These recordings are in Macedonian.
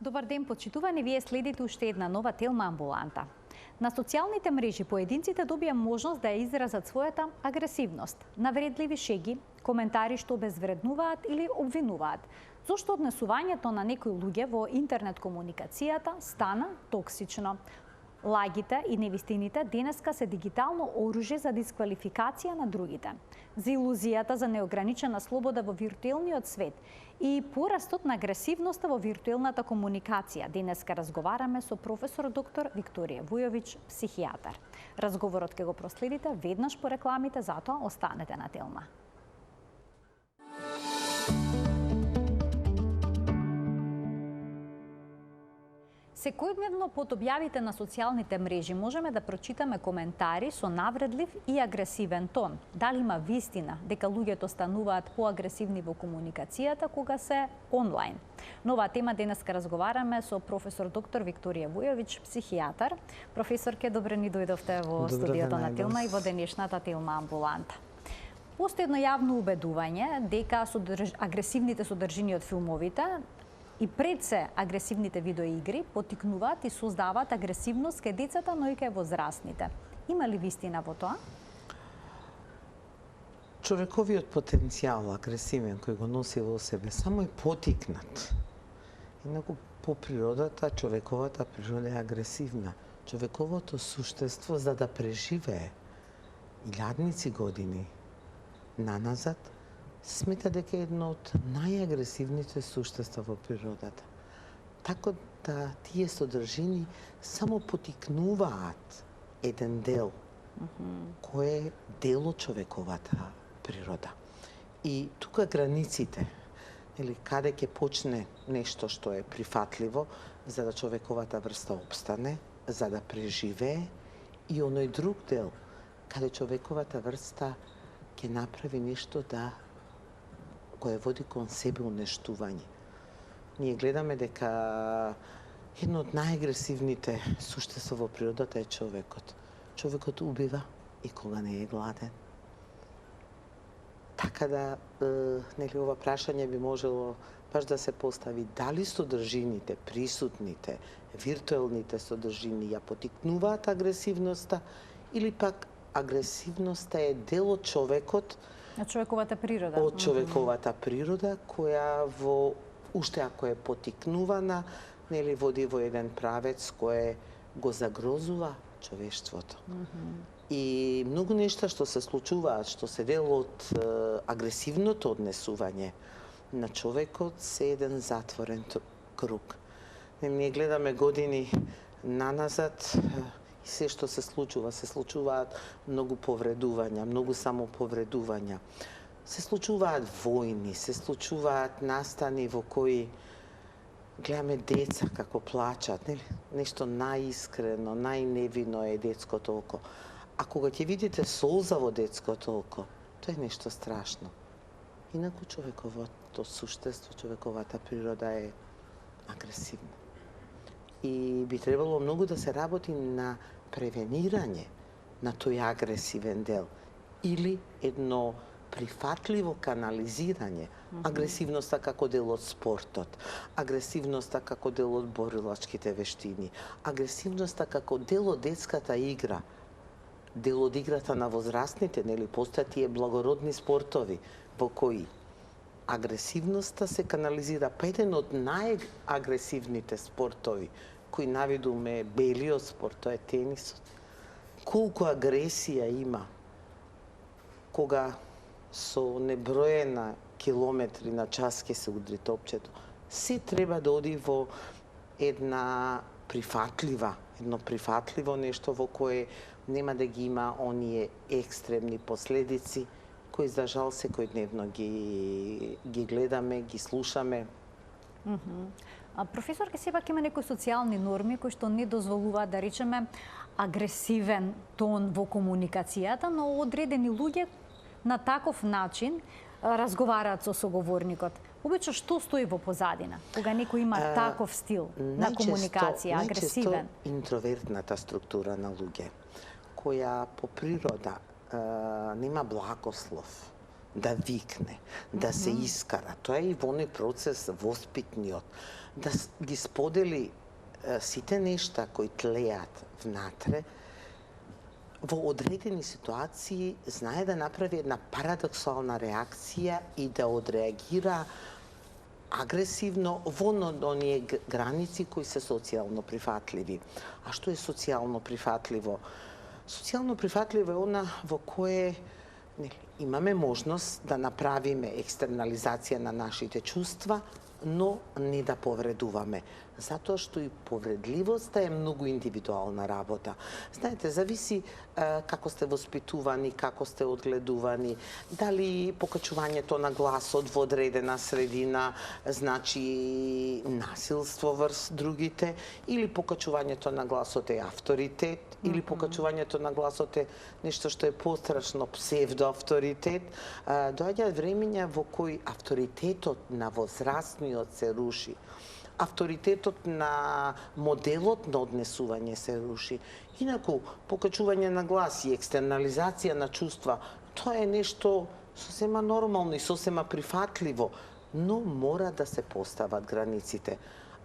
Добар ден, почитувани, вие следите уште една нова телма амбуланта. На социјалните мрежи поединците добија можност да ја изразат својата агресивност, навредливи шеги, коментари што обезвреднуваат или обвинуваат, зошто однесувањето на некои луѓе во интернет комуникацијата стана токсично. Лагите и невистините денеска се дигитално оружје за дисквалификација на другите, за илузијата за неограничена слобода во виртуелниот свет и порастот на агресивноста во виртуелната комуникација. Денеска разговараме со професор доктор Викторија Вујовиќ, психијатар. Разговорот ќе го проследите веднаш по рекламите, затоа останете на телма. Секојдневно под објавите на социјалните мрежи можеме да прочитаме коментари со навредлив и агресивен тон. Дали има вистина дека луѓето стануваат поагресивни во комуникацијата кога се онлайн? На оваа тема денеска разговараме со професор доктор Викторија Вујовиќ, психијатар. Професорке, добре ни дојдовте во студиото на Телма и во денешната Телма амбуланта. Постои едно јавно убедување дека агресивните содржини од филмовите и пред се агресивните видеоигри поттикнуваат и создаваат агресивност кај децата, но и кај возрастните. Има ли вистина во тоа? Човековиот потенцијал агресивен кој го носи во себе само е потикнат. Инаку по природата, човековата природа е агресивна. Човековото суштество за да преживее илјадници години наназад смета дека е едно од најагресивните суштества во природата. Така да тие содржини само потикнуваат еден дел, кој е дел од човековата природа. И тука границите, или каде ќе почне нешто што е прифатливо, за да човековата врста опстане, за да преживее, и оној друг дел, каде човековата врста ќе направи нешто да кој води кон себе уништување. Ние гледаме дека едно од најагресивните суштества во природата е човекот. Човекот убива и кога не е гладен. Така да, нели, ова прашање би можело баш да се постави дали содржините, присутните, виртуелните содржини ја потикнуваат агресивноста или пак агресивноста е дел од човекот, од човековата природа. Од човековата природа, која уште ако е потикнувана, нели води во еден правец кој го загрозува човештвото. И многу нешта што се случуваат, што се дел од агресивното однесување на човекот, се еден затворен круг. Ние гледаме години наназад, и се што се случуваат многу повредувања, многу самоповредувања. Се случуваат војни, се случуваат настани во кои гледаме деца како плачат, нели? Нешто најискрено, најневино е детското око. А кога ќе видите солза во детското око, тоа е нешто страшно. Инаку човековото суштество, човековата природа е агресивна. И би требало многу да се работи на превенирање на тој агресивен дел или едно прифатливо канализирање. Агресивноста како дел од спортот, агресивноста како дел од борилачките вештини, агресивноста како дел од детската игра, дел од играта на возрастните, нели, постојат тие благородни спортови во кои агресивноста се канализира. Па еден од најагресивните спортови кој навидуваме белиот спорт, тоа е тенисот. Колку агресија има кога со неброена километри на час ќе се удри топчето. Се треба да оди во едно прифатливо нешто во кое нема да ги има оние екстремни последици кои за жал секојдневно ги гледаме, ги слушаме. Професорке, сепак има некои социјални норми кои што не дозволуваат, да речеме, агресивен тон во комуникацијата, но одредени луѓе на таков начин разговараат со соговорникот. Обично што стои во позадина кога некој има таков стил на комуникација, агресивен? Најчесто интровертната структура на луѓе, која по природа нема благослов да викне, да се искара. Тоа е и во оној процес воспитниот. Да ги сподели сите нешта кои тлеат внатре, во одредени ситуации знае да направи една парадоксална реакција и да одреагира агресивно во оние граници кои се социјално прифатливи. А што е социјално прифатливо? Социјално прифатливо е она во кое имаме можност да направиме екстернализација на нашите чувства, но не да повредуваме. Затоа што и повредливоста е многу индивидуална работа. Знаете, зависи како сте воспитувани, како сте одгледувани, дали покачувањето на гласот во одредена средина значи насилство врз другите, или покачувањето на гласот е авторитет, или покачувањето на гласот е нешто што е пострашно псевдоавторитет. Доаѓаат времења во кои авторитетот на возрастниот се руши. Авторитетот на моделот на однесување се руши. Инаку, покачување на глас и екстернализација на чувства, тоа е нешто сосема нормално и сосема прифатливо, но мора да се постават границите.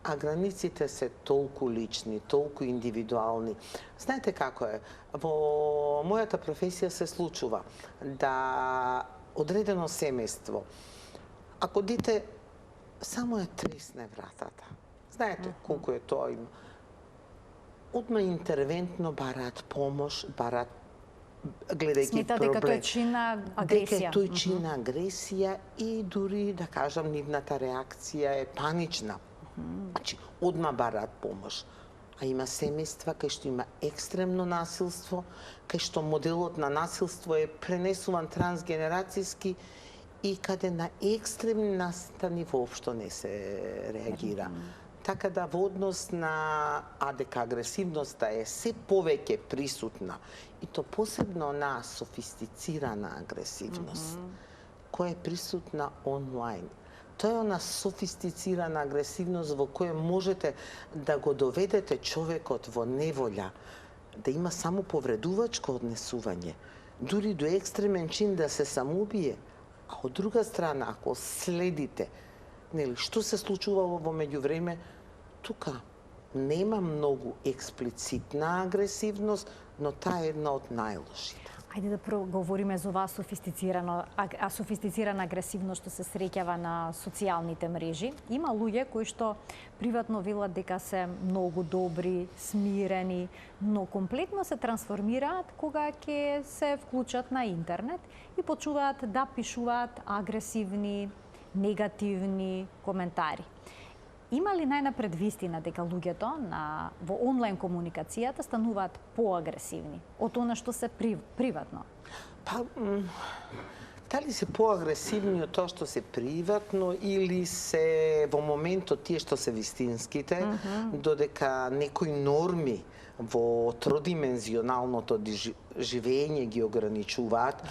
А границите се толку лични, толку индивидуални. Знаете како е? Во мојата професија се случува да одредено семејство, ако дете само ја тресне вратата. Знаете колку е тоа има. Одма интервентно бараат помош, бараат гледајќи проблем. Смета дека тој чина агресија. Дека тој чина агресија и дури, да кажам, нивната реакција е панична. Значи, одма бараат помош. А има семејства кај што има екстремно насилство, кај што моделот на насилство е пренесуван трансгенерацијски и каде на екстремни настани воопшто не се реагира. Така да во однос на дека агресивноста е се повеќе присутна, и то посебно на софистицирана агресивност, која е присутна онлайн. Тоа е она софистицирана агресивност во која можете да го доведете човекот во неволја, да има само повредувачко однесување, дури до екстремен чин да се самоубие. А од друга страна, ако следите, што се случувало во меѓувреме, тука нема многу експлицитна агресивност, но таа е една од најлошите. Ајде да проговориме за оваа софистицирана агресивност што се среќава на социјалните мрежи. Има луѓе кои што приватно велат дека се многу добри, смирени, но комплетно се трансформираат кога ќе се вклучат на интернет и почнуваат да пишуваат агресивни, негативни коментари. Има ли најнапред вистина дека луѓето во онлайн комуникацијата стануваат поагресивни од она што се приватно? Па, дали се поагресивни од тоа што се приватно или се во моментот тие што се вистинските, додека некои норми во тродимензионалното живење ги ограничуваат,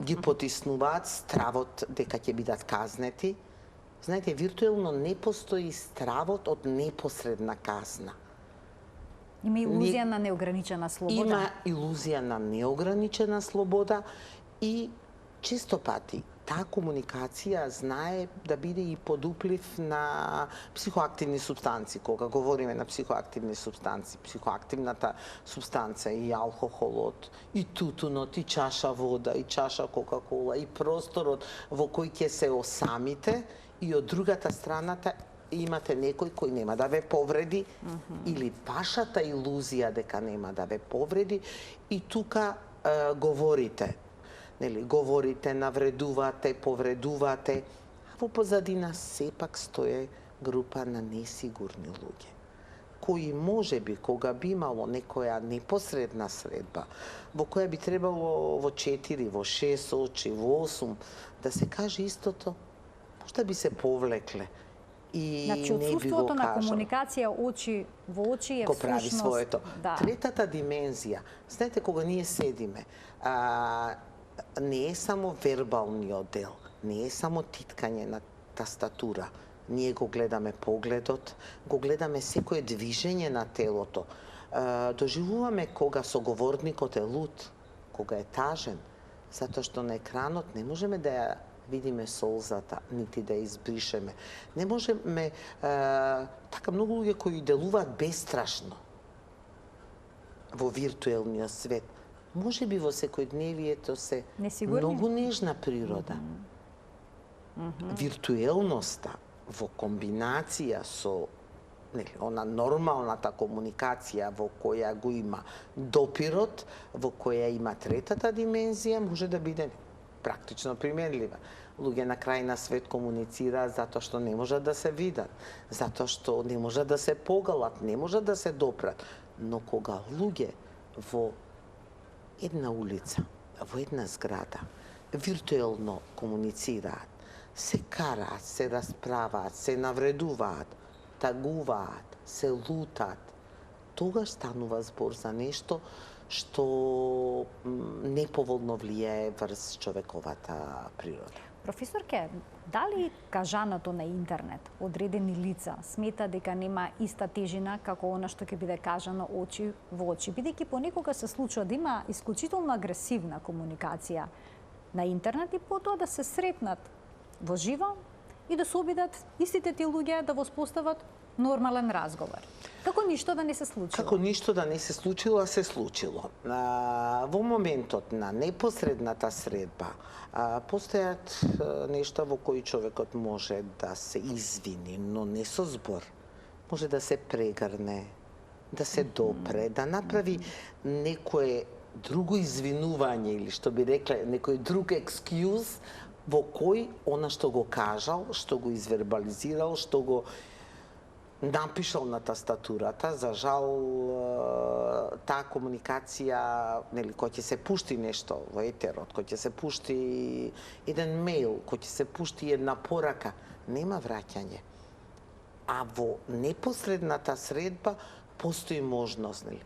ги потиснуваат стравот дека ќе бидат казнети. Знаете, виртуелно не постои стравот од непосредна казна. Има илузија на неограничена слобода. Има илузија на неограничена слобода и често пати таа комуникација знае да биде и под уплив на психоактивни субстанци. Кога говориме на психоактивни субстанци, психоактивната субстанца и алкохолот, и тутунот, и чаша вода, и чаша кока-кола, и просторот во кој ќе се осамите, и од другата страната имате некој кој нема да ве повреди, или вашата илузија дека нема да ве повреди, и тука говорите. Говорите, навредувате, повредувате, а во позадина сепак стои група на несигурни луѓе, кои можеби кога би имало некоја непосредна средба, во која би требало во 4, во 6 очи, во 8, да се каже истото, можда би се повлекле и значи, не би го кажал. на комуникација очи во очи е го прави всушност своето. Да. Третата димензија, знаете, кога ние седиме, не е само вербалниот дел, не е само титкање на тастатура. Ние го гледаме погледот, го гледаме секое движење на телото. Доживуваме кога соговорникот е луд, кога е тажен, затоа што на екранот не можеме да ја видиме солзата, нити да ја избришеме. Не можеме така многу луѓе кои делуваат бестрашно во виртуелниот свет. Може би во секојдневието се многу нежна природа. Виртуелноста во комбинација со она нормалната комуникација во која го има допирот, во која има третата димензија, може да биде практично применлива. Луѓе на крај на свет комуницираат затоа што не можат да се видат, затоа што не можат да се погалат, не можат да се допрат. Но кога луѓе во една улица, во една зграда, виртуелно комуницираат, се караат, се расправаат, се навредуваат, тагуваат, се лутаат, тогаш станува збор за нешто што неповолно влијае врз човековата природа. Професорке, дали кажаното на интернет одредени лица смета дека нема иста тежина како она што ќе биде кажано очи во очи, бидејќи понекога се случува да има исклучително агресивна комуникација на интернет и потоа да се сретнат во живо и да се обидат истите тие луѓе да воспостават нормален разговор. Како ништо да не се случило. Како ништо да не се случило, а се случило. Во моментот на непосредната средба постојат нешта во кои човекот може да се извини, но не со збор. Може да се прегрне, да се допре, да направи некое друго извинување или што би рекле некој друг екскјуз во кој она што го кажал, што го извербализирал, што го напишал на тастатурата, за жал таа комуникација, нели, кој ќе се пушти нешто во етерот, кој ќе се пушти еден мејл, кој ќе се пушти една порака, нема враќање. А во непосредната средба постои можност, нели?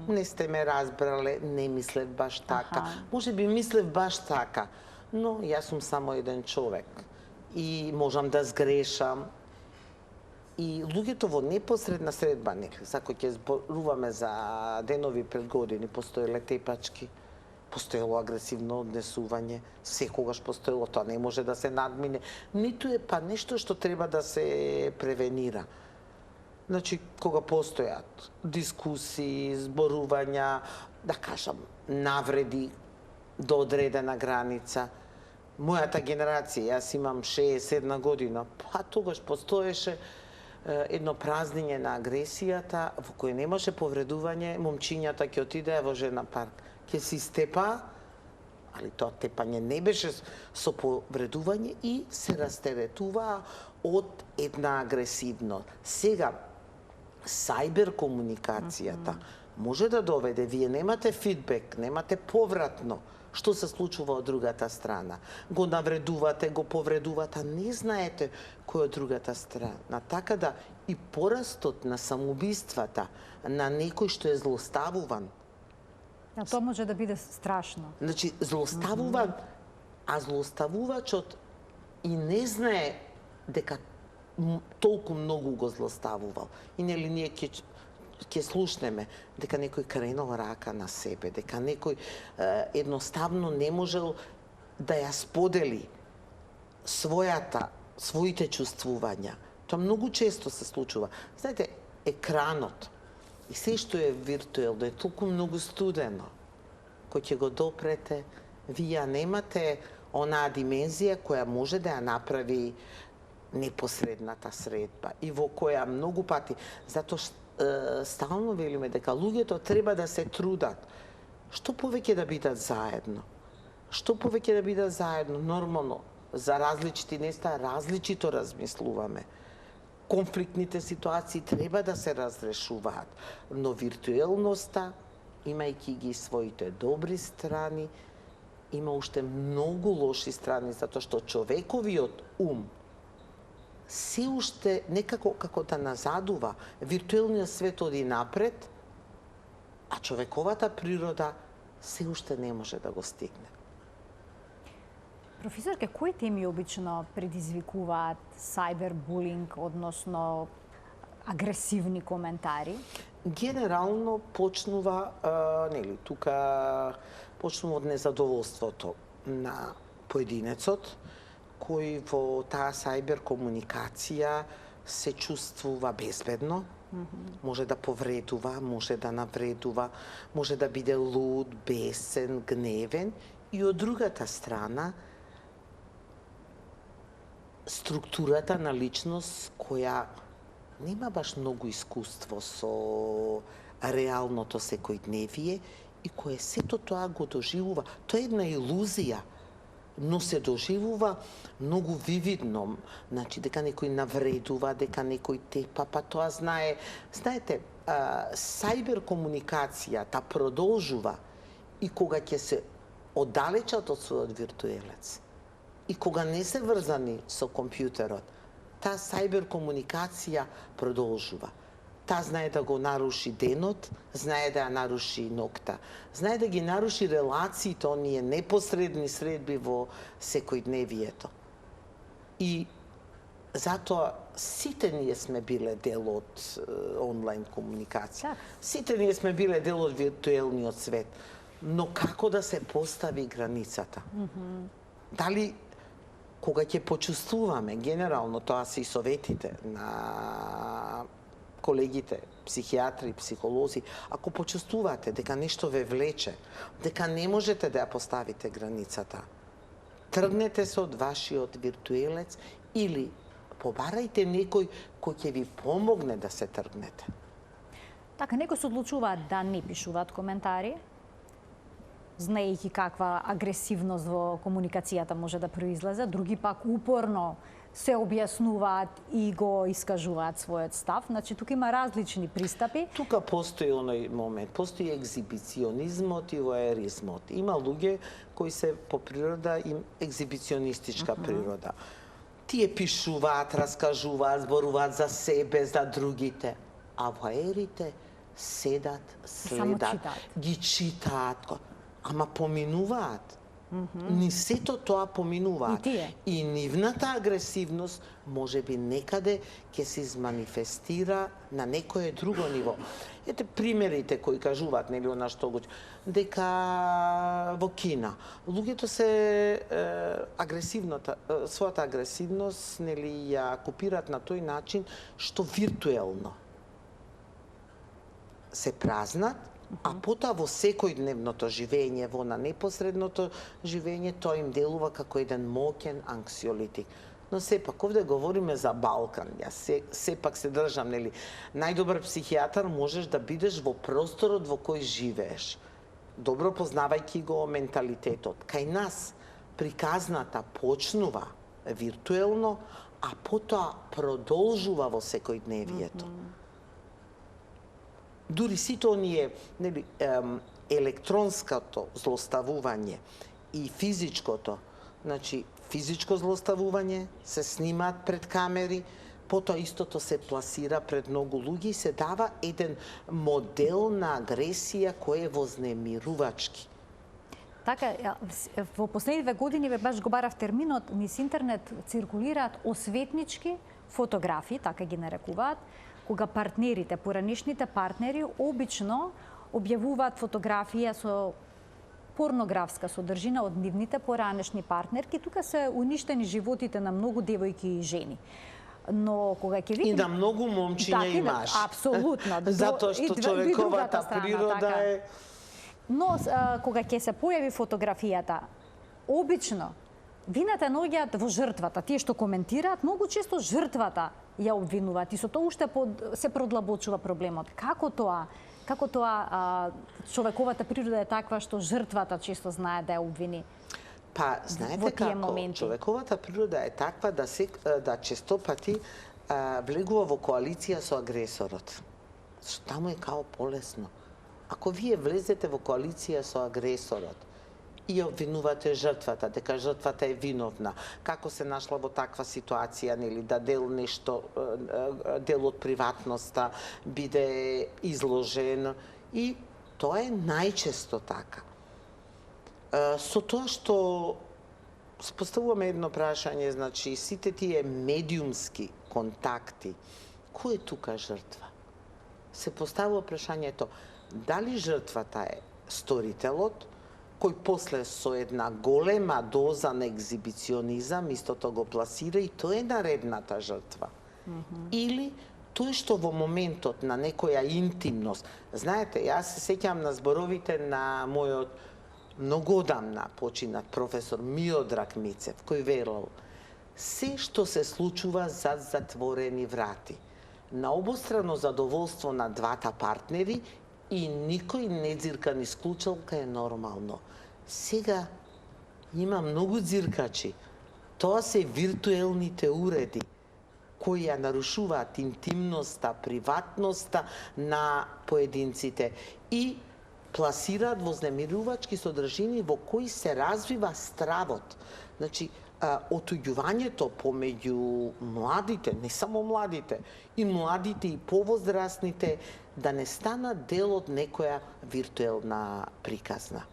Не сте ме разбрале, не мислев баш така. Може би мислев баш така, но јас сум само еден човек и можам да сгрешам. И луѓето во непосредна средба, нели, ако ќе зборуваме за денови пред години, постоеле тепачки, постоело агресивно однесување, секогаш постоело, тоа не може да се надмине, ниту е па нешто што треба да се превенира. Значи, кога постојат дискусии, зборувања, да кажам, навреди до одредена граница, мојата генерација, јас имам 61 година, па тогаш постоеше едно празнење на агресијата во кој немаше повредување, момчињата ќе отидеа во жена парк, ќе си степа, али тоа тепање не беше со повредување и се растеретуваа од една агресивност. Сега, сајбер комуникацијата може да доведе, вие немате фидбек, немате повратно, што се случува од другата страна. Го навредувате, го повредувате, а не знаете кој од другата страна. Така да и порастот на самоубиствата на некој што е злоставуван. А тоа може да биде страшно. Значи, злоставуван, а злоставувачот и не знае дека толку многу го злоставувал. И нели ние ќе слушнеме дека некој кренал рака на себе, дека некој едноставно не можел да ја сподели своите чувствувања. Тоа многу често се случува. Знаете, екранот и се што е виртуелно е толку многу студено. Кој ќе го допрете, вие немате онаа димензија која може да ја направи непосредната средба и во која многу пати, затоа стално велиме дека луѓето треба да се трудат што повеќе да бидат заедно. Што повеќе да бидат заедно, нормално, за различити места различито размислуваме. Конфликтните ситуации треба да се разрешуваат, но виртуелноста, имајќи ги своите добри страни, има уште многу лоши страни, затоа што човековиот ум се уште некако како да назадува. Виртуелниот свет оди напред, а човековата природа се уште не може да го стигне. Професорке, кои теми обично предизвикуваат сајбербулинг, односно агресивни коментари? Генерално почнува, нели, тука почнува од незадоволството на поединецот, кој во таа сајбер комуникација се чувствува безбедно, може да повредува, може да навредува, може да биде луд, бесен, гневен, и од другата страна структурата на личност која нема баш многу искуство со реалното секојдневие и кое сето тоа го доживува. Тоа е една илузија, но се доживува многу вивидно, значи дека некој навредува, дека некој тепа, па тоа знаете, сајбер комуникацијата продолжува и кога ќе се оддалечат од својот виртуелец и кога не се врзани со компјутерот, таа сајбер комуникација продолжува. Таа знае да го наруши денот, знае да ја наруши ноќта, знае да ги наруши релациите, оние непосредни средби во секојдневието. И затоа сите ние сме биле дел од онлайн комуникација. Сите ние сме биле дел од виртуелниот свет. Но како да се постави границата? Дали кога ќе почувствуваме, генерално тоа се и советите на колегите, психијатри, психолози, ако почувствувате дека нешто ве влече, дека не можете да ја поставите границата, тргнете се од вашиот виртуелец или побарајте некој кој ќе ви помогне да се тргнете. Така, некои се одлучуваат да не пишуваат коментари, знаејќи каква агресивност во комуникацијата може да произлезе, други пак упорно се објаснуваат и го искажуваат својот став. Значи, тука има различни пристапи. Тука постои оној момент, постои екзибиционизмот и воеризмот. Има луѓе кои се по природа им екзибиционистичка природа. Тие пишуваат, раскажуваат, зборуваат за себе, за другите, а воерите седат, следат, ги читаат, ама поминуваат. Ни сето тоа поминуваат. И нивната агресивност може би некаде ќе се изманифестира на некое друго ниво. Ете примерите кои кажуваат, нели, она што го дека во Кина луѓето се својата агресивност, нели, ја копираат на тој начин што виртуелно се празнат, а потоа во секојдневното живење, во на непосредното живење, тоа им делува како еден моќен анксиолитик. Но сепак, овде говориме за Балкан. Јас сепак се држам, нели, најдобар психијатар можеш да бидеш во просторот во кој живееш, добро познавајќи го менталитетот. Кај нас приказната почнува виртуелно, а потоа продолжува во секојдневието. Дури сите оние, нели, електронското злоставување и физичкото, значи физичко злоставување се снимаат пред камери, потоа истото се пласира пред многу луѓе и се дава еден модел на агресија кој е вознемирувачки. Така, во последните години ве баш го барав терминот, низ интернет циркулираат осветнички фотографии, така ги нарекуваат, кога партнерите, поранешните партнери, обично објавуваат фотографија со порнографска содржина од нивните поранешни партнерки. Тука се уништени животите на многу девојки и жени. Но кога ќе видиме... И на многу момчиња и мажи. Апсолутно. Затоа што човековата природа е... Но кога ќе се појави фотографијата, обично вината наоѓаат во жртвата. Тие што коментираат, многу често жртвата ја обвинуваат и со тоа уште се продлабочува проблемот. Како тоа човековата природа е таква што жртвата често знае да ја обвини? Па, знаете како, човековата природа е таква да честопати влегува во коалиција со агресорот. Што таму е као полесно. Ако вие влезете во коалиција со агресорот и ја обвинувате жртвата, дека жртвата е виновна, како се нашла во таква ситуација, нели, да дел од приватноста биде изложен, и тоа е најчесто така. Со тоа што поставуваме едно прашање, значи сите тие медиумски контакти, кој е тука жртва? Се поставува прашањето дали жртвата е сторителот, кој после со една голема доза на екзибиционизам истото го пласира и тоа е наредната жртва. Или тој што во моментот на некоја интимност. Знаете, јас се сеќам на зборовите на мојот многу одамна починат професор Миодраг Мицев, кој велел: се што се случува зад затворени врати, на обострано задоволство на двата партнери и никој не дзирка ни склучалка, е нормално. Сега има многу дзиркачи. Тоа се виртуелните уреди кои ја нарушуваат интимноста, приватноста на поединците и пласираат вознемирувачки содржини во кои се развива стравот. Значи, отуѓувањето помеѓу младите, не само младите, и младите и повозрастните, да не станат дел од некоја виртуелна приказна.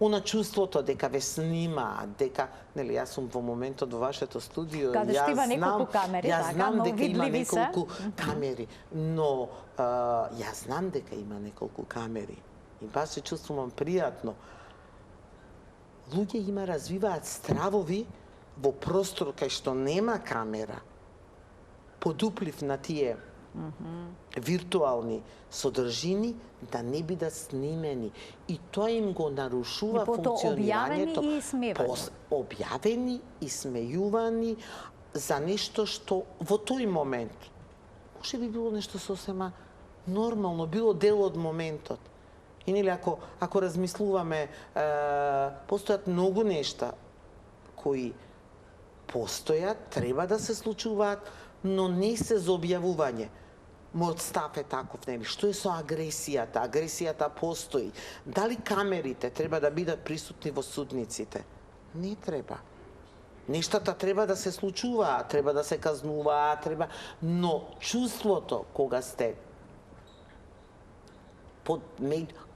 Она чувството дека ве снимаат, дека, нели, јас сум во моментот во вашето студио, Каде што има неколку камери, јас знам дека има неколку се. камери, но јас знам дека има неколку камери и баш се чувствувам пријатно. Луѓе има развиваат стравови во простор кај што нема камера, под уплив на тие виртуални содржини, да не бидат снимени. И тоа им го нарушува функционирањето. Објавени и смејувани. Објавени и смејувани за нешто што во тој момент може би било нешто сосема нормално, било дел од моментот. И нели, ако размислуваме, постојат многу нешта кои постојат, треба да се случуваат, но не се за објавување. Мојот став е таков, нели, што е со агресијата? Агресијата постои. Дали камерите треба да бидат присутни во судниците? Не треба. Нештата треба да се случуваат, треба да се казнуваат, треба, но чувството кога сте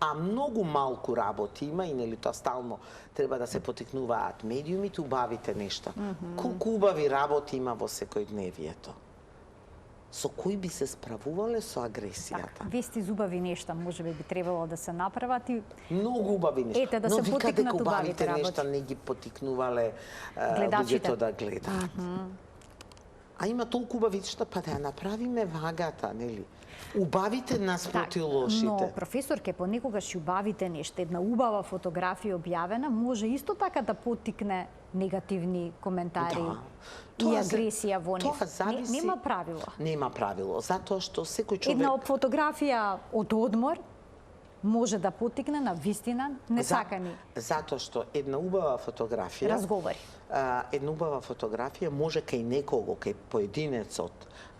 а многу малку работи има и нели тоа стално треба да се потекнуваат медиумите, убавите нешта. Колку убави работи има во секојдневието? Со кои би се справувале со агресијата? Вести зубави нешта можеби би требало да се направат и многу убави нешта. Ете, да но се вика дека потикнат убавите работи. нешта не ги потикнувале гледачите луѓето да гледаат. А има толку убави нешта, па да ја направиме вагата, нели? Убавите нас проти лошите. Но, професорке, понекогаш и убавите нешта, една убава фотографија објавена, може исто така да поттикне негативни коментари и агресија во нив. Тоа зависи... Нема правило. Нема правило, затоа што секој човек... Една фотографија од одмор може да поттикне на вистина несакани. Затоа што една убава фотографија... разговори. Една убава фотографија може кај некого, кај поединецот,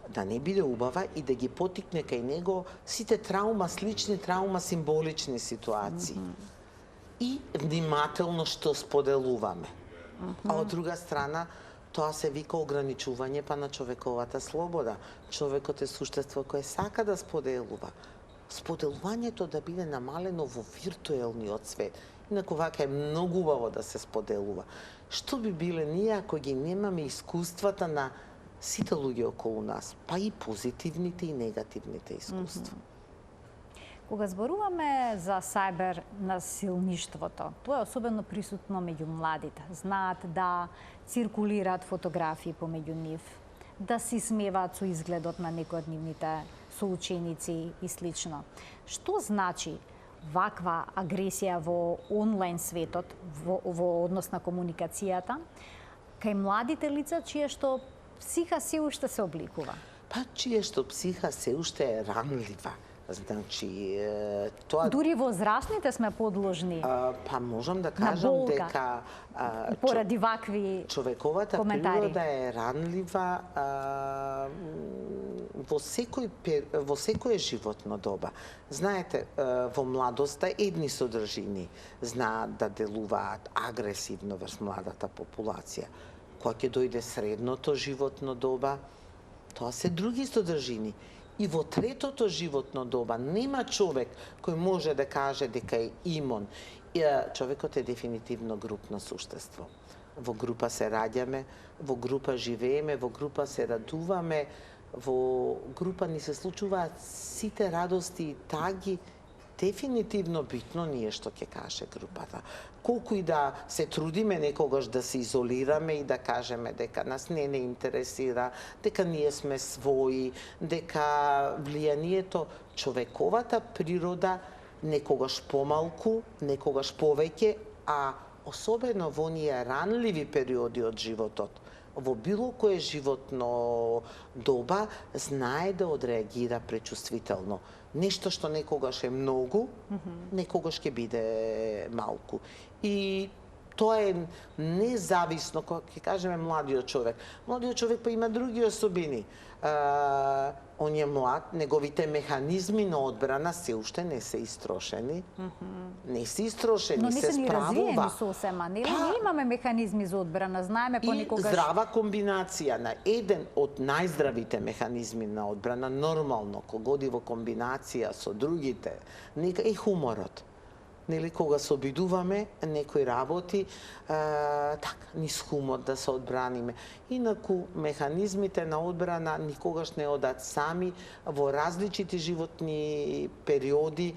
да не биде убава и да ги потикне кај него сите траума, слични траума, символични ситуации. И внимателно што споделуваме. А од друга страна, тоа се вика ограничување па на човековата слобода. Човекот е суштество кое сака да споделува. Споделувањето да биде намалено во виртуелниот свет. Инаку вака е многу убаво да се споделува. Што би биле ние ако ги немаме искуствата на сите луѓе околу нас, па и позитивните и негативните искуства? Кога зборуваме за сајбер насилништвото, тоа е особено присутно меѓу младите. Знаат да циркулираат фотографии помеѓу нив, да се смеваат со изгледот на некои од нивните соученици и слично. Што значи ваква агресија во онлайн светот, во однос на комуникацијата, кај младите лица чија што психа се уште се обликува? Па чија што психа се уште е ранлива. Значи, тоа... Дури возрастните сме подложни па можам да кажам дека... поради вакви човековата коментари. природа е ранлива во секое животно доба. Знаете, во младоста едни содржини знаат да делуваат агресивно врз младата популација. Кога ќе дојде средното животно доба, тоа се други содржини. И во третото животно доба нема човек кој може да каже дека е имун. Човекот е дефинитивно групно суштество. Во група се раѓаме, во група живееме, во група се радуваме, во група ни се случуваат сите радости и таги, дефинитивно битно ние што ќе каже групата. Колку и да се трудиме некогаш да се изолираме и да кажеме дека нас не интересира, дека ние сме своји, дека влијанието човековата природа некогаш помалку, некогаш повеќе, а особено во оние ранливи периоди од животот, во било кое животно доба, знае да одреагира пречувствително. Нешто што некогаш е многу, некогаш ќе биде малку. И тоа е независно, кога ќе кажеме младиот човек. Младиот човек па има други особини. Он е млад, неговите механизми на одбрана се уште не се истрошени. Не се истрошени, но не се се ни справува. развиени сосема, нели? Ние имаме механизми за одбрана, знаеме понекогаш. И здрава комбинација на еден од најздравите механизми на одбрана, нормално, кога годи во комбинација со другите, нека е хуморот. Нели, кога се обидуваме некои работи, така, низ хумор да се одбраниме. Инаку, механизмите на одбрана никогаш не одат сами. Во различити животни периоди,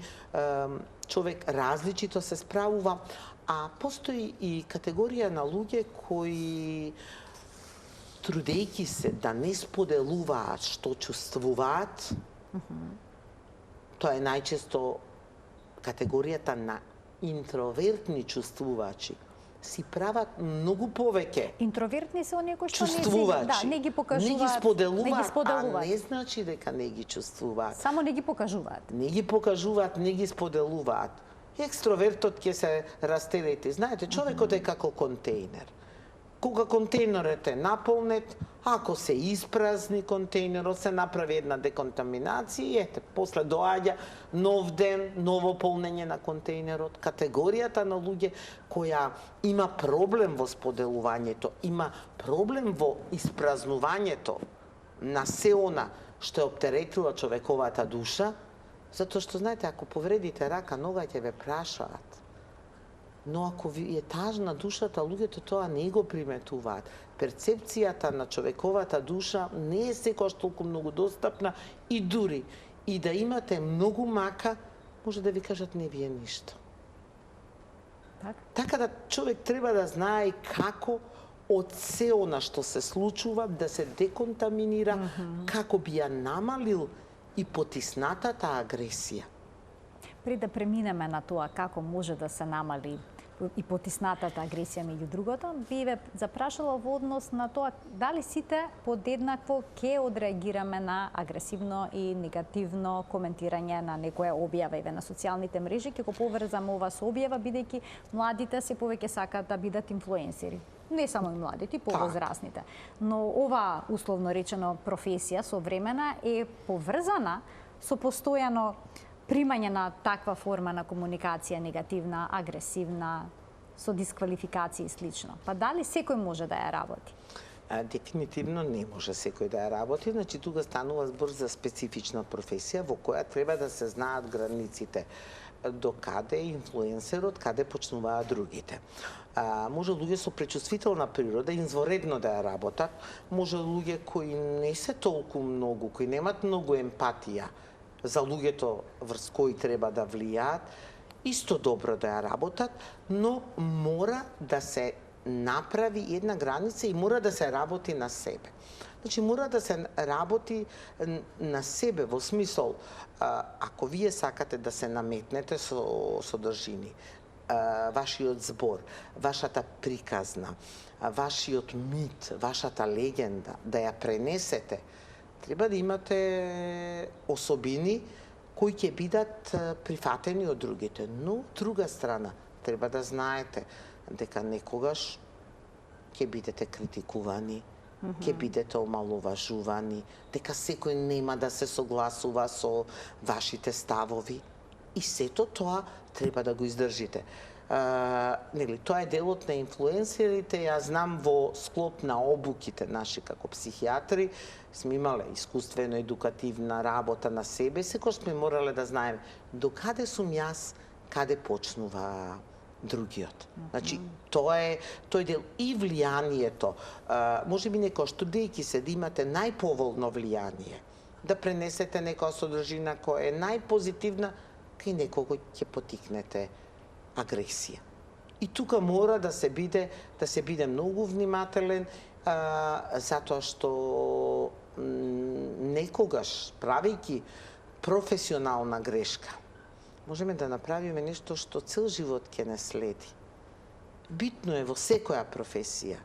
човек различито се справува, а постои и категорија на луѓе кои, трудејќи се да не споделуваат што чувствуваат, тоа е најчесто категоријата на интровертни чувствувачи, си прават многу повеќе. Интровертни се оние кои што не ги покажуваат, не ги споделуваат, а не значи дека не ги чувствуваат. Само не ги покажуваат. Не ги покажуваат, не ги споделуваат. Екстровертот ќе се растелети. Знаете, човекот е како контејнер. Кога контејнерот е наполнет, ако се испразни контејнерот, се направи една деконтаминација и ете, после доаѓа нов ден, ново полнење на контејнерот. Категоријата на луѓе која има проблем во споделувањето, има проблем во испразнувањето на се она што е оптеретила човековата душа, затоа што, знаете, ако повредите рака, нога ќе ве прашаат. Но ако ви е тажна душата, луѓето тоа не го приметуваат. Перцепцијата на човековата душа не е секогаш толку многу достапна и дури и да имате многу мака, може да ви кажат не ви е ништо. Така да човек треба да знае како од се она што се случува да се деконтаминира, како би ја намалил и потиснатата агресија. Пред да преминеме на тоа како може да се намали и потиснатата агресија меѓу другото, би ве запрашала во однос на тоа дали сите подеднакво ќе одреагираме на агресивно и негативно коментирање на некоја објава на социјалните мрежи, ќе го поврзам ова со објава, бидејќи младите се повеќе сакаат да бидат инфлуенсери. Не само и младите, и повозрасните. Но ова, условно речено, професија современа е поврзана со постојано примање на таква форма на комуникација, негативна, агресивна, со дисквалификација и слично. Па дали секој може да ја работи? Дефинитивно не може секој да ја работи, значи тука станува збор за специфична професија во која треба да се знаат границите. До каде е инфлуенсерот, каде почнуваат другите. Може луѓе со пречувствителна природа изворедно да ја работат, може луѓе кои не се толку многу, кои немат многу емпатија за луѓето врз кои треба да влијаат, исто добро да ја работат, но мора да се направи една граница и мора да се работи на себе. Значи, мора да се работи на себе, во смисол, ако вие сакате да се наметнете со содржини, вашиот збор, вашата приказна, вашиот мит, вашата легенда, да ја пренесете, треба да имате особини кои ќе бидат прифатени од другите. Но, од друга страна, треба да знаете дека некогаш ќе бидете критикувани, ќе бидете омаловажувани, дека секој нема да се согласува со вашите ставови. И сето тоа треба да го издржите. Тоа е делот на инфлуенсерите. Јас знам во склоп на обуките наши како психијатри, сме имале искуствено едукативна работа на себе, секој сме морале да знаеме до каде сум јас, каде почнува другиот. Значи, тоа е дел и влијанието. Може би некој студејќи се да имате најповолно влијание, да пренесете некоја содржина која е најпозитивна, кај некого ќе потикнете агресија. И тука мора да се биде многу внимателен, затоа што некогаш, правејќи професионална грешка, можеме да направиме нешто што цел живот ќе не следи. Битно е во секоја професија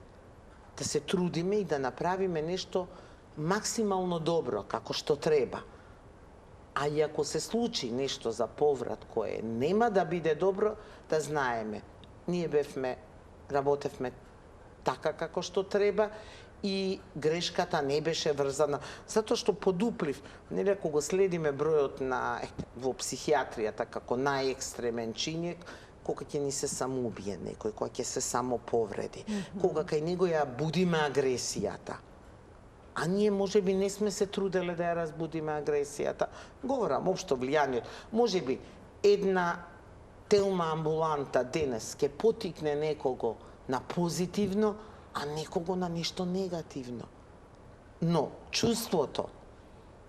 да се трудиме и да направиме нешто максимално добро, како што треба. А и ако се случи нешто за поврат кое нема да биде добро, да знаеме. Ние работевме така како што треба и грешката не беше врзана. Затоа што подуплив, нели ако го следиме бројот во психијатријата како најекстремен чинек, кога ќе ни се самоубие некој, кога ќе се самоповреди, кога кај него ја будиме агресијата. А ние можеби не сме се труделе да ја разбудиме агресијата. Говорам општо влијанието. Можеби една телма амбуланта денес ќе потикне некого на позитивно, а некого на нешто негативно. Но чувството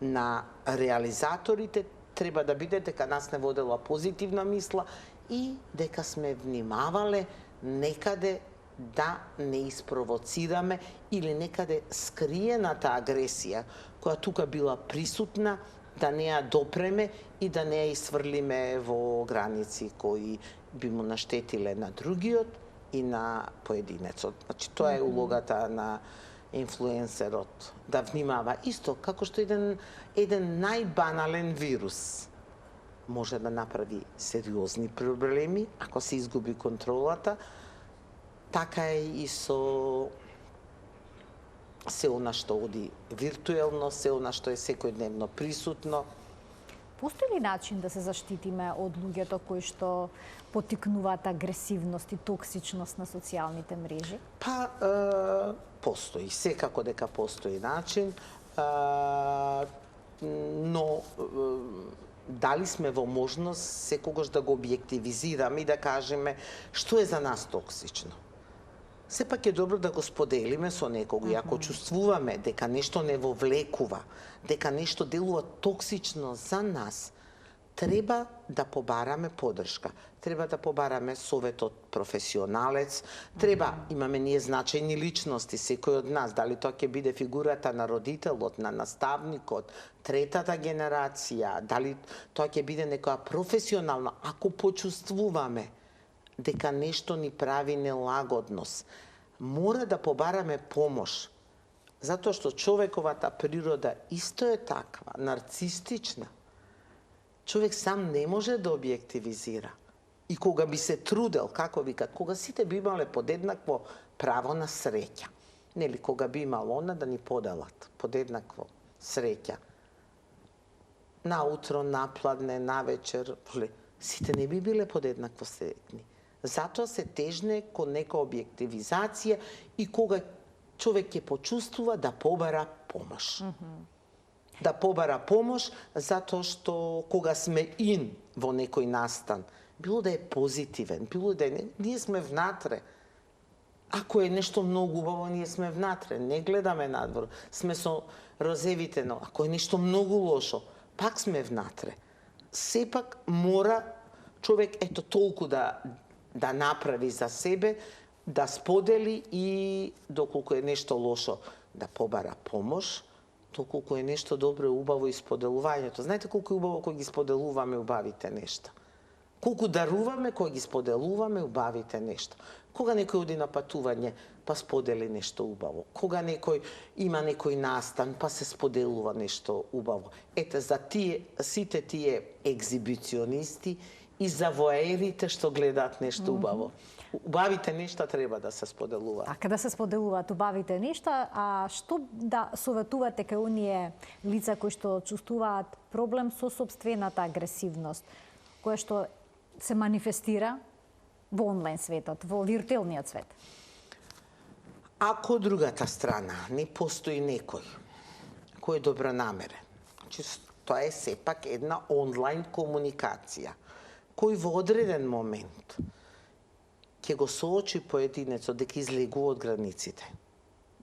на реализаторите треба да биде дека нас не водела позитивна мисла и дека сме внимавале некаде да не испровоцираме или некаде скриената агресија, која тука била присутна, да не ја допреме и да не ја исфрлиме во граници кои би му наштетиле на другиот и на поединецот. Значи, тоа е улогата на инфлуенсерот, да внимава. Исто, како што еден најбанален вирус може да направи сериозни проблеми, ако се изгуби контролата, така е и со се она што оди виртуелно, се она што е секојдневно присутно. Постои ли начин да се заштитиме од луѓето кои што потикнуваат агресивност и токсичност на социјалните мрежи? Постои, секако дека постои начин, но дали сме во можност секогаш да го објективизираме и да кажеме што е за нас токсично. Сепак е добро да го споделиме со некого и ако чувствуваме дека нешто не вовлекува, дека нешто делува токсично за нас, треба да побараме поддршка. Треба да побараме совет од професионалец, имаме ние значајни личности, секој од нас, дали тоа ќе биде фигурата на родителот, на наставникот, третата генерација, дали тоа ќе биде некоја професионална, ако почувствуваме дека нешто ни прави нелагодност, мора да побараме помош, затоа што човековата природа исто е таква, нарцистична. Човек сам не може да објективизира. И кога би се трудел, како викат, кога сите би имале подеднакво право на среќа, нели, кога би имало она да ни поделат подеднакво среќа, наутро, напладне, навечер, сите не би биле подеднакво среќни. Затоа се тежне кон нека објективизација и кога човек ќе почувствува да побара помош. Да побара помош затоа што кога сме во некој настан, било да е позитивен, било да е ние сме внатре. Ако е нешто многу убаво, ние сме внатре, не гледаме надвор, сме со розевите, но ако е нешто многу лошо, пак сме внатре. Сепак мора човек толку да направи за себе, да сподели и доколку е нешто лошо, да побара помош, доколку е нешто добро и убаво и споделувањето. Знаете колку е убаво кога ги споделуваме убавите нешта. Колку даруваме кога ги споделуваме убавите нешта. Кога некој оди на патување, па сподели нешто убаво. Кога некој има некој настан, па се споделува нешто убаво. Ете, за сите тие екзибиционисти и за воерите што гледаат нешто убаво. Убавите нешта треба да се споделуваат. Така да се споделуваат убавите нешта, а што да советувате кај оние лица кои што чувствуваат проблем со сопствената агресивност, која што се манифестира во онлайн светот, во виртуелниот свет? Ако од другата страна не постои некој кој е добронамерен, значи тоа е сепак една онлайн комуникација, кој во одреден момент ќе го соочи поединецот дека излегува од границите.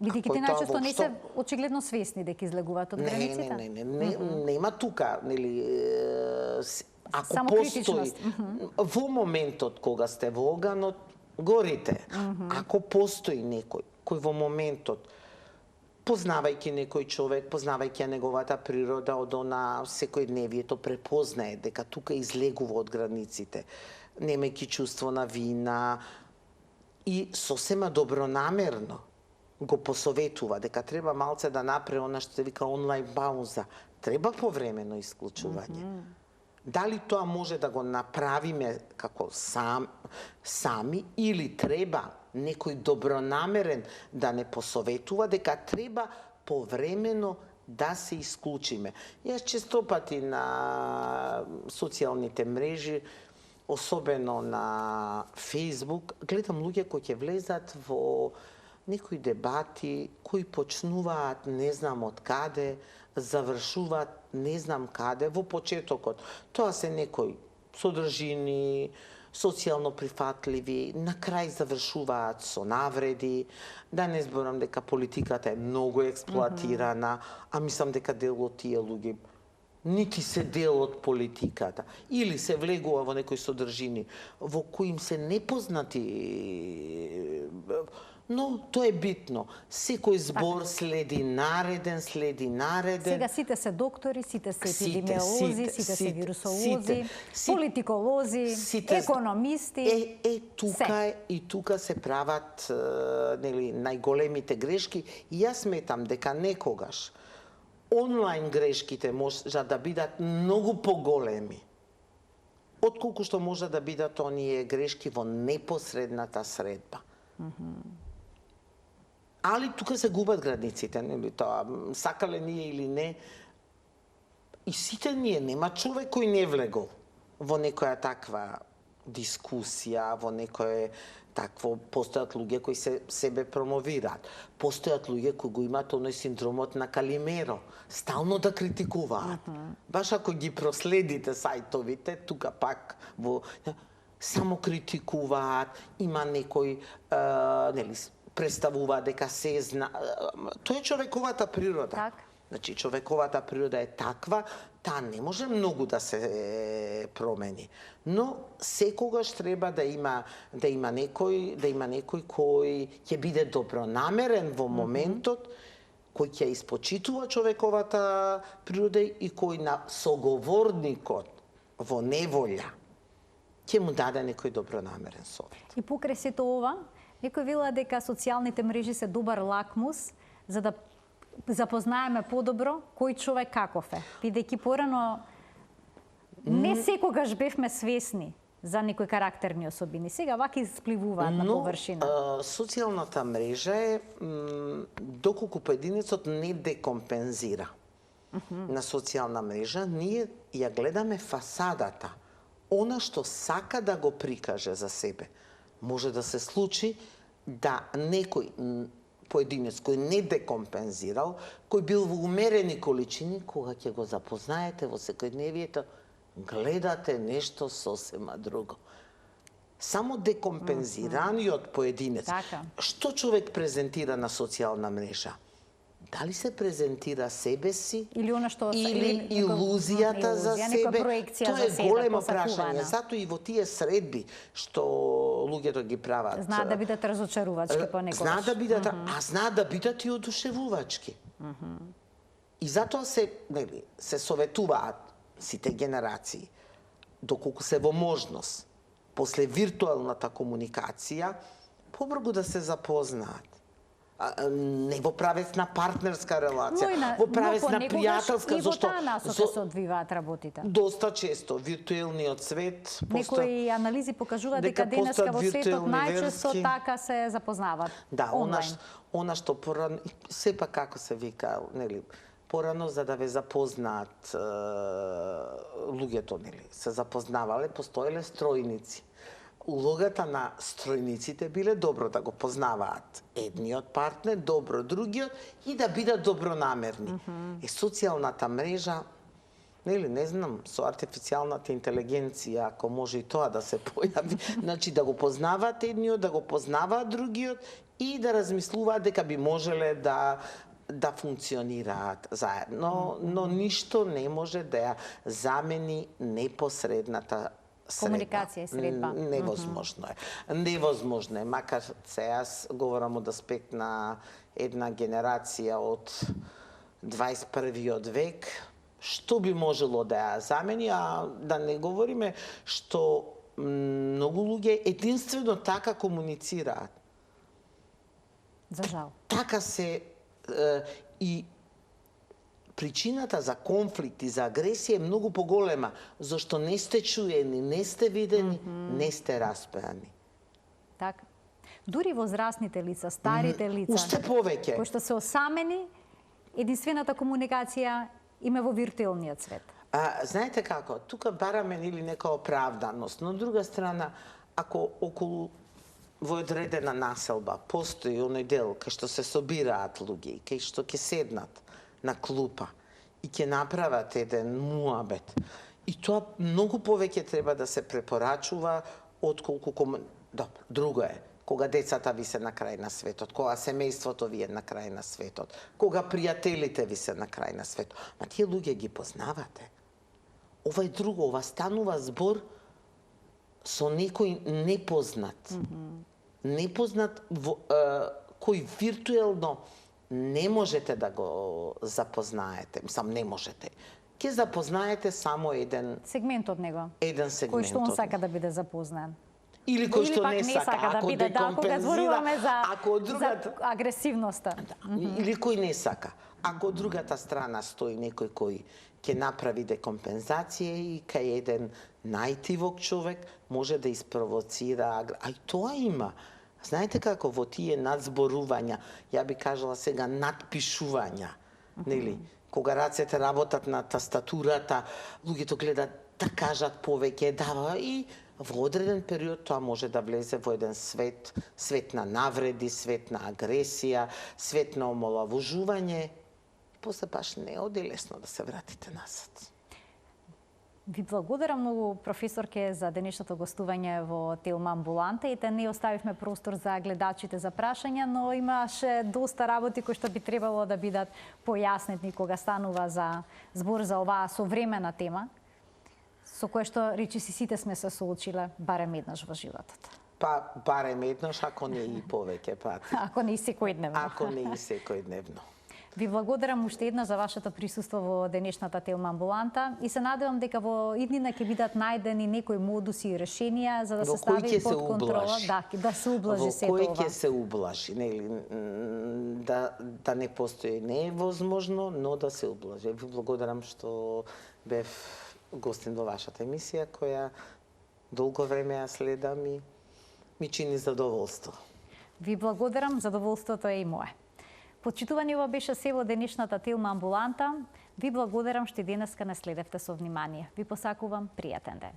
Бидејќи најчесто не се очигледно свесни дека излегуваат од границите? Не, нема тука, нели, ако Самокритичност. постои во моментот кога сте во оганот, горите. Ако постои некој кој во моментот, познавајќи некој човек, познавајќи неговата природа од она секојдневието, препознае дека тука излегува од границите, немајќи чувство на вина и сосема добронамерно го посоветува дека треба малце да направи она што се вика онлайн пауза, треба повремено исклучување. Дали тоа може да го направиме како сами или треба некој добронамерен да не посоветува дека треба повремено да се исклучиме. Јас често пати на социјалните мрежи, особено на Facebook, гледам луѓе кои ќе влезат во некои дебати, кои почнуваат не знам од каде, завршуваат не знам каде во почетокот. Тоа се некои содржини, социјално прифатливи, на крај завршуваат со навреди, да не зборам дека политиката е многу експлоатирана, а мислам дека дел од тие луѓе нити се дел од политиката, или се влегува во некои содржини во кои им се непознати, но тоа е битно. Секој збор следи нареден. Сега сите се доктори, сите се епидемиолози, сите се вирусолози, политиколози, економисти. Тука се прават најголемите грешки и јас сметам дека некогаш онлайн грешките можат да бидат многу поголеми отколку што може да бидат оние грешки во непосредната средба. Али тука се губат границите, нели тоа, сакале ние или не, и сите ние, нема човек кој не влегол во некоја таква дискусија, во некое такво, постојат луѓе кои себе промовираат. Постојат луѓе кои го имаат оној синдромот на Калимеро, стално да критикуваат. Баш ако ги проследите сајтовите, тука пак само критикуваат, има некој, нели, представува дека се зна. Тоа е човековата природа. Так. Значи, човековата природа е таква, таа не може многу да се промени. Но секогаш треба да има некој кој ќе биде добронамерен во моментот, кој ќе испочитува човековата природа и кој на соговорникот во неволја ќе му даде некој добронамерен совет. И покрај сето ова, некој вела дека социјалните мрежи се добар лакмус за да запознаеме подобро кој човек каков е. Бидејќи порано не секогаш бевме свесни за некои карактерни особини. Сега вака испливуваат на површина. Социјалната мрежа е доколку поединецот не декомпензира на социјална мрежа, ние ја гледаме фасадата. Она што сака да го прикаже за себе. Може да се случи да некој поединец кој не декомпензирал, кој бил во умерени количини, кога ќе го запознаете во секојдневието, гледате нешто сосема друго. Само декомпензираниот поединец. Што човек презентира на социјална мрежа? Дали се презентира себе си или илузијата за себе? Тоа е големо прашање. Затоа и во тие средби што луѓето ги прават. Знаат да бидат разочарувачки понекогаш. Знаат да бидат и одушевувачки. И затоа се советуваат сите генерации, доколку се во можност, после виртуелната комуникација, побрзо да се запознаат. Не во правец на партнерска релација, во правец на пријателска, зашто и во таа насока се одвиваат работите. Доста често виртуелниот свет некои анализи покажуваат дека денеска во светот најчесто така се запознаваат. Да, она што порано, сепак како се вика, нели, порано за да ве запознаат луѓето, нели, се запознавале, постоеле стројници. Улогата на стројниците биле добро да го познаваат едниот партнер, добро другиот и да бидат добронамерни. Социјалната мрежа, нели, не знам, со артифицијалната интелигенција, ако може и тоа да се појави, значи да го познаваат едниот, да го познаваат другиот и да размислуваат дека би можеле да да функционираат заедно, но ништо не може да ја замени непосредната средба. Комуникација и средба. Невозможно е. Невозможно е, макар се јас говорам од аспект на една генерација од 21. век, што би можело да ја замени, а да не говориме што многу луѓе единствено така комуницираат. За жал. Така се и причината за конфликт и за агресија е многу поголема, зашто не сте чуени, не сте видени, не сте распеани. Така. Дури возрастните лица, старите лица, Уште повеќе. кои што се осамени, единствената комуникација им е во виртуелниот свет. Знаете како, тука бараме или нека оправданост, но од друга страна, ако околу во одредена населба постои оној дел кај што се собираат луѓе, кај што ќе седнат на клупа и ќе направат еден муабет, и тоа многу повеќе треба да се препорачува отколку Добро, друго е кога децата ви се на крај на светот, кога семејството ви е на крај на светот, кога пријателите ви се на крај на светот. Ма тие луѓе ги познавате. Ова е друго, ова станува збор со некој непознат. Непознат кој виртуелно не можете да го запознаете. Мислам, не можете. Ќе запознаете само еден Сегмент од него. Еден сегмент. Кој што он сака да биде запознан. Или кој што пак не сака, да ако биде, кога зборуваме за другата агресивноста. Или кој не сака. Ако од другата страна стои некој кој ќе направи декомпензација и кај еден најтивок човек може да испровоцира, а и тоа има. Знаете како во тие надзборувања, ја би кажала сега надпишувања, нели? Кога рацете работат на тастатурата, луѓето гледат да кажат повеќе, и во одреден период тоа може да влезе во еден свет, свет на навреди, свет на агресија, свет на омаловажување. После баш не оди лесно да се вратите назад. Ви благодарам многу, професорке, за денешното гостување во Телма амбуланта, и те не оставивме простор за гледачите за прашања, но имаше доста работи кои што би требало да бидат појаснети кога станува за збор за оваа современа тема, со која што речиси сите сме се соочиле барем еднаш во животот. Па барем еднаш, ако не и повеќе пати. Ако не и секојдневно. Ако не и секојдневно. Ви благодарам уште еднаш за вашето присуство во денешната Телма амбуланта и се надевам дека во иднина ќе бидат најдени некои модуси и решенија за да се стави под контрола, да се ублажи сето ова. Во кој ќе се ублажи, нели, да не постои, не е возможно, но да се ублажи. Ви благодарам што бев гостин во вашата емисија, која долго време ја следам и ми чини задоволство. Ви благодарам, задоволството е и мое. Почитувани, ова беше се во денешната Телма амбуланта. Ви благодарам што и денеска не следевте со внимание. Ви посакувам пријатен ден.